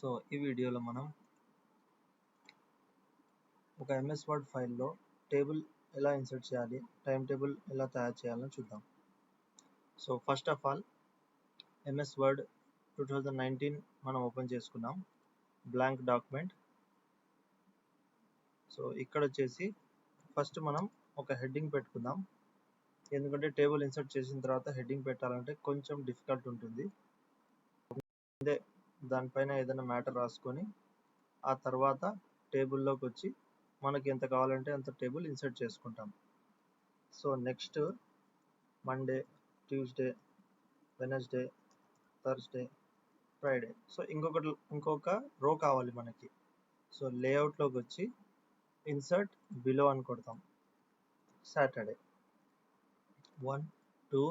So ఈ వీడియోలో మనం ఒక MS వర్డ్ ఫైల్లో టేబుల్ ఎలా ఇన్సర్ట్ చేయాలి, టైం టేబుల్ ఎలా తయారు చేయాలని చూద్దాం. So first of all MS word 2019 మనం ఓపెన్ చేసుకున్నాం, బ్లాంక్ డాక్యుమెంట్. సో ఇక్కడ వచ్చేసి ఫస్ట్ మనం ఒక హెడ్డింగ్ పెట్టుకుందాం, ఎందుకంటే టేబుల్ ఇన్సర్ట్ చేసిన తర్వాత హెడ్డింగ్ పెట్టాలంటే కొంచెం డిఫికల్ట్ ఉంటుంది. అదే దానిపైన ఏదైనా మ్యాటర్ రాసుకొని ఆ తర్వాత టేబుల్లోకి వచ్చి మనకి ఎంత కావాలంటే అంత టేబుల్ ఇన్సర్ట్ చేసుకుంటాం. So next Monday, Tuesday, Wednesday, Thursday, Friday. So ఇంకొక రో కావాలి మనకి. సో లేఅవుట్లోకి వచ్చి ఇన్సర్ట్ బిలో అని కొడతాం. సాటర్డే 1 2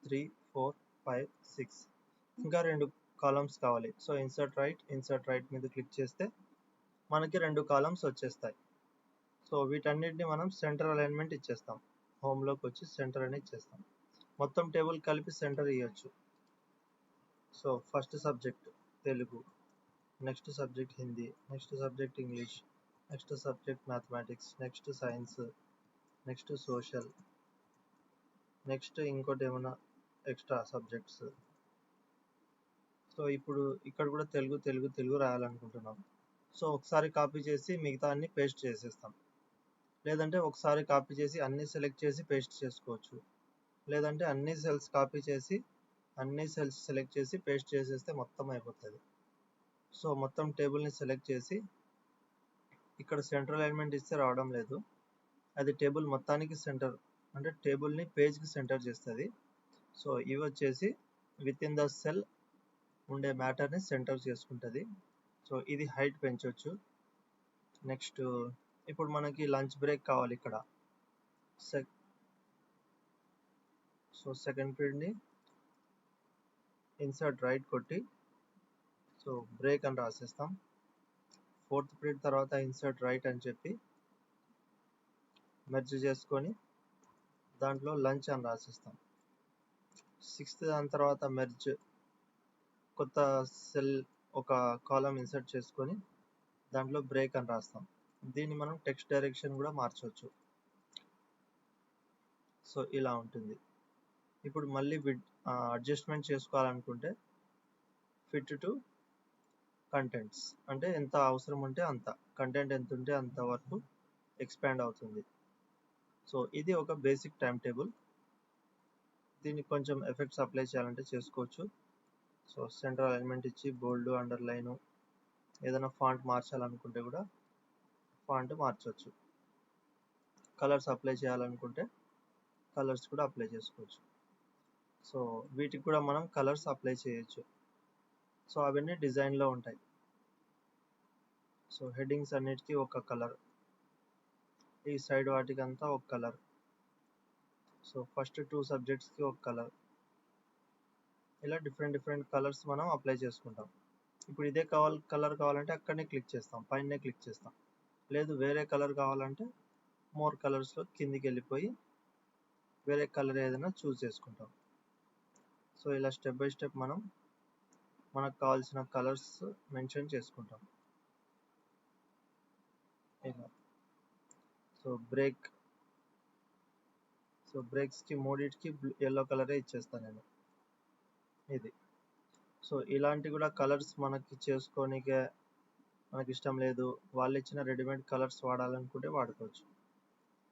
3 4 5 6 ఇంకా 2 కాలమ్స్ కావాలి. సో ఇన్సర్ట్ రైట్ మీద క్లిక్ చేస్తే మనకి 2 కాలమ్స్ వచ్చేస్తాయి. సో వీటన్నిటిని మనం సెంటర్ అలైన్మెంట్ ఇచ్చేస్తాం. హోమ్లోకి వచ్చి సెంటర్ అని ఇచ్చేస్తాం. మొత్తం టేబుల్ కలిపి సెంటర్ ఇవ్వచ్చు. So first subject Telugu, next subject Hindi, next subject English, next subject mathematics, next science, next social, next ఇంకోటి ఏమైనా ఎక్స్ట్రా సబ్జెక్ట్స్. సో ఇప్పుడు ఇక్కడ కూడా తెలుగు రాయాలనుకుంటున్నాం. సో ఒకసారి కాపీ చేసి మిగతా అన్ని పేస్ట్ చేసేస్తాం. లేదంటే ఒకసారి కాపీ చేసి అన్ని సెలెక్ట్ చేసి పేస్ట్ చేసుకోవచ్చు. లేదంటే అన్ని సెల్స్ కాపీ చేసి అన్ని సెల్స్ సెలెక్ట్ చేసి పేస్ట్ చేసేస్తే మొత్తం అయిపోతుంది. సో మొత్తం టేబుల్ని సెలెక్ట్ చేసి ఇక్కడ సెంటర్ అలైన్మెంట్ ఇస్తే రావడం లేదు, అది టేబుల్ మొత్తానికి సెంటర్, అంటే టేబుల్ని పేజ్కి సెంటర్ చేస్తుంది. సో ఇవి వచ్చేసి విత్ ఇన్ ద సెల్ ఉండే మ్యాటర్ని సెంటర్ చేసుకుంటుంది. సో ఇది హైట్ పెంచవచ్చు. నెక్స్ట్ ఇప్పుడు మనకి లంచ్ బ్రేక్ కావాలి ఇక్కడ. సో సెకండ్ పీరియడ్ని ఇన్సర్ట్ రైట్ కొట్టి సో బ్రేక్ అని రాసేస్తాం. ఫోర్త్ పీరియడ్ తర్వాత ఇన్సర్ట్ రైట్ అని చెప్పి మెర్జ్ చేసుకొని దాంట్లో లంచ్ అని రాసేస్తాం. సిక్స్త్ దాని తర్వాత మెర్జ్, కొత్త సెల్ ఒక కాలం ఇన్సర్ట్ చేసుకొని దాంట్లో బ్రేక్ అని రాస్తాం. దీన్ని మనం టెక్స్ట్ డైరెక్షన్ కూడా మార్చవచ్చు. సో ఇలా ఉంటుంది. ఇప్పుడు మళ్ళీ అడ్జస్ట్మెంట్ చేసుకోవాలనుకుంటే ఫిట్ టు కంటెంట్స్, అంటే ఎంత అవసరం ఉంటే అంత కంటెంట్, ఎంత ఉంటే అంత వరకు ఎక్స్పాండ్ అవుతుంది. సో ఇది ఒక బేసిక్ టైం టేబుల్. దీనికి కొంచెం ఎఫెక్ట్స్ అప్లై చేయాలంటే చేసుకోవచ్చు. సో సెంటర్ అలైన్మెంట్ ఇచ్చి బోల్డ్, అండర్లైన్, ఏదైనా ఫాంట్ మార్చాలనుకుంటే కూడా ఫాంట్ మార్చవచ్చు. కలర్స్ అప్లై చేయాలనుకుంటే కలర్స్ కూడా అప్లై చేసుకోవచ్చు. సో వీటికి కూడా మనం కలర్స్ అప్లై చేయొచ్చు. సో అవన్నీ డిజైన్లో ఉంటాయి. సో హెడ్డింగ్స్ అన్నిటికీ ఒక కలర్, ఈ సైడ్ వాటికి అంతా ఒక కలర్. సో ఫస్ట్ 2 సబ్జెక్ట్స్కి ఒక కలర్. ఇలా డిఫరెంట్ కలర్స్ మనం అప్లై చేసుకుంటాం. ఇప్పుడు ఇదే కలర్ కావాలంటే అక్కడనే క్లిక్ చేస్తాం, పైనే క్లిక్ చేస్తాం. లేదు వేరే కలర్ కావాలంటే మోర్ కలర్స్లో కిందికి వెళ్ళిపోయి వేరే కలర్ ఏదైనా చూస్ చేసుకుంటాం. సో ఇలా స్టెప్ బై స్టెప్ మనం మనకు కావాల్సిన కలర్స్ మెన్షన్ చేసుకుంటాం. ఇలా సో బ్రేక్స్కి మూడిటికి ఎల్లో కలరే ఇచ్చేస్తాను నేను. ఇది సో ఇలాంటి కూడా కలర్స్ మనకి చేసుకోనికే మనకి ఇష్టం లేదు, వాళ్ళు ఇచ్చిన రెడీమేడ్ కలర్స్ వాడాలనుకుంటే వాడుకోవచ్చు.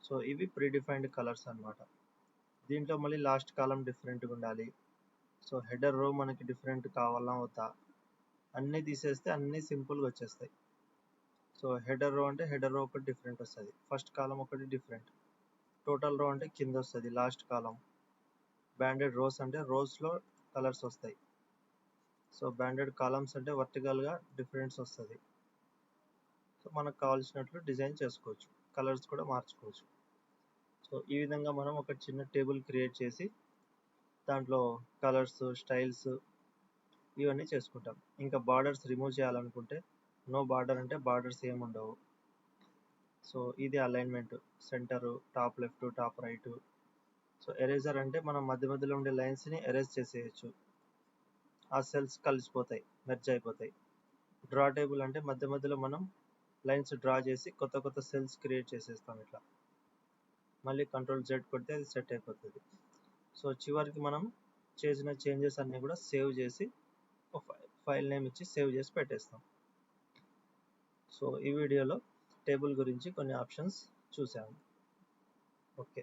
సో ఇవి ప్రీడిఫైన్డ్ కలర్స్ అన్నమాట. దీంట్లో మళ్ళీ లాస్ట్ కాలం డిఫరెంట్గా ఉండాలి. సో హెడర్ రో మనకి డిఫరెంట్ కావాలా వద్దా, అన్నీ తీసేస్తే అన్నీ సింపుల్గా వచ్చేస్తాయి. సో హెడర్ రో అంటే హెడర్ రో ఒకటి డిఫరెంట్ వస్తుంది, ఫస్ట్ కాలం ఒకటి డిఫరెంట్, టోటల్ రో అంటే కింద వస్తుంది లాస్ట్ కాలం, బ్యాండెడ్ రోస్ అంటే రోస్లో కలర్స్ వస్తాయి. సో బ్యాండెడ్ కాలమ్స్ అంటే వర్టికల్గా డిఫరెన్స్ వస్తుంది. సో మనకు కావాల్సినట్లు డిజైన్ చేసుకోవచ్చు, కలర్స్ కూడా మార్చుకోవచ్చు. సో ఈ విధంగా మనం ఒక చిన్న టేబుల్ క్రియేట్ చేసి దాంట్లో కలర్స్, స్టైల్స్ ఇవన్నీ చేసుకుంటాం. ఇంకా బార్డర్స్ రిమూవ్ చేయాలనుకుంటే నో బార్డర్ అంటే బార్డర్స్ ఏమి ఉండవు. సో ఇది alignment, centre, top left, top right. So eraser అంటే మనం మధ్యలో ఉండే లైన్స్ని ఎరేజ్ చేసేయచ్చు, ఆ సెల్స్ కలిసిపోతాయి, మెర్జ్ అయిపోతాయి. డ్రా టేబుల్ అంటే మధ్య మధ్యలో మనం లైన్స్ డ్రా చేసి కొత్త సెల్స్ క్రియేట్ చేసేస్తాం. ఇట్లా మళ్ళీ Ctrl+Z కొడితే అది సెట్ అయిపోతుంది. సో చివరికి మనం చేసిన చేంజెస్ అన్నీ కూడా సేవ్ చేసి ఫైల్ నేమ్ ఇచ్చి సేవ్ చేసి పెట్టేస్తాం. సో ఈ వీడియోలో టేబుల్ గురించి కొన్ని ఆప్షన్స్ చూసాము. ఓకే.